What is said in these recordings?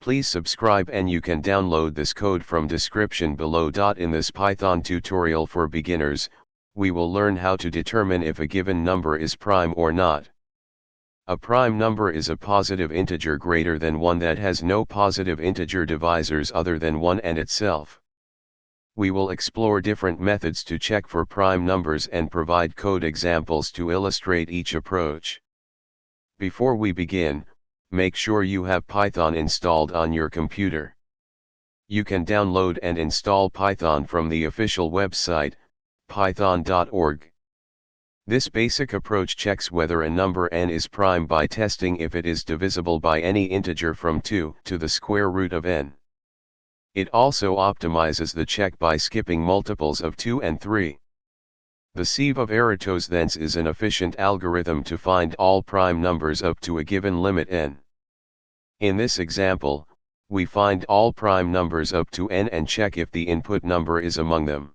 Please subscribe and you can download this code from description below. In this Python tutorial for beginners, we will learn how to determine if a given number is prime or not. A prime number is a positive integer greater than 1 that has no positive integer divisors other than 1 and itself. We will explore different methods to check for prime numbers and provide code examples to illustrate each approach. Before we begin, make sure you have Python installed on your computer. You can download and install Python from the official website, python.org. This basic approach checks whether a number n is prime by testing if it is divisible by any integer from 2 to the square root of n. It also optimizes the check by skipping multiples of 2 and 3. The sieve of eratosthenes is an efficient algorithm to find all prime numbers up to a given limit n. In this example, we find all prime numbers up to n and check if the input number is among them.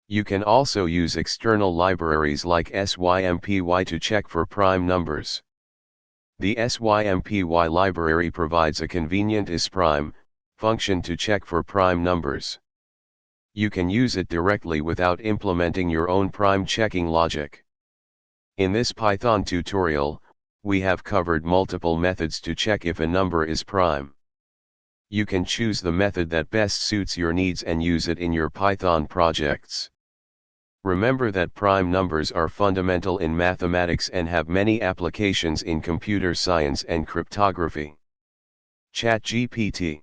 You can also use external libraries like sympy to check for prime numbers. The sympy library provides a convenient isprime function to check for prime numbers. You can use it directly without implementing your own prime checking logic. In this Python tutorial, we have covered multiple methods to check if a number is prime. You can choose the method that best suits your needs and use it in your Python projects. Remember that prime numbers are fundamental in mathematics and have many applications in computer science and cryptography. ChatGPT